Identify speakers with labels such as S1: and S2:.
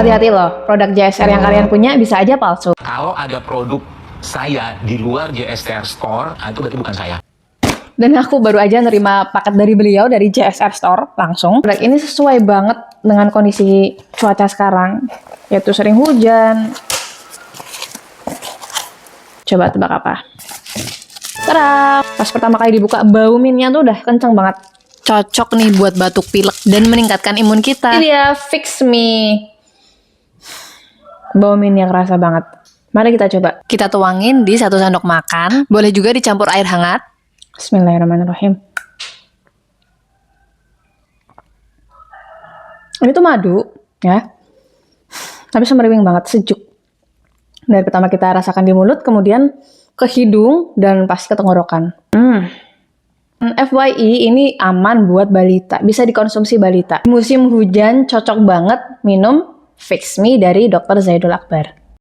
S1: Hati-hati loh, produk JSR yang kalian punya bisa aja palsu.
S2: Kalau ada produk saya di luar JSR Store, itu berarti bukan saya.
S1: Dan aku baru aja nerima paket dari beliau dari JSR Store langsung. Produk ini sesuai banget dengan kondisi cuaca sekarang, yaitu sering hujan. Coba tebak apa? Tada! Pas pertama kali dibuka, bau mintnya tuh udah kenceng banget.
S3: Cocok nih buat batuk pilek dan meningkatkan imun kita.
S1: Ini dia Fix Me. Bau mintnya kerasa banget. Mari kita coba.
S3: Kita tuangin di 1 sendok makan. Boleh juga dicampur air hangat.
S1: Bismillahirrahmanirrahim. Ini tuh madu, ya. Tapi semeriwing banget, sejuk. Dari pertama kita rasakan di mulut, kemudian ke hidung, dan pasti ke tenggorokan. FYI, ini aman buat balita. Bisa dikonsumsi balita. Musim hujan cocok banget minum Fix Me dari Dr. Zaidul Akbar.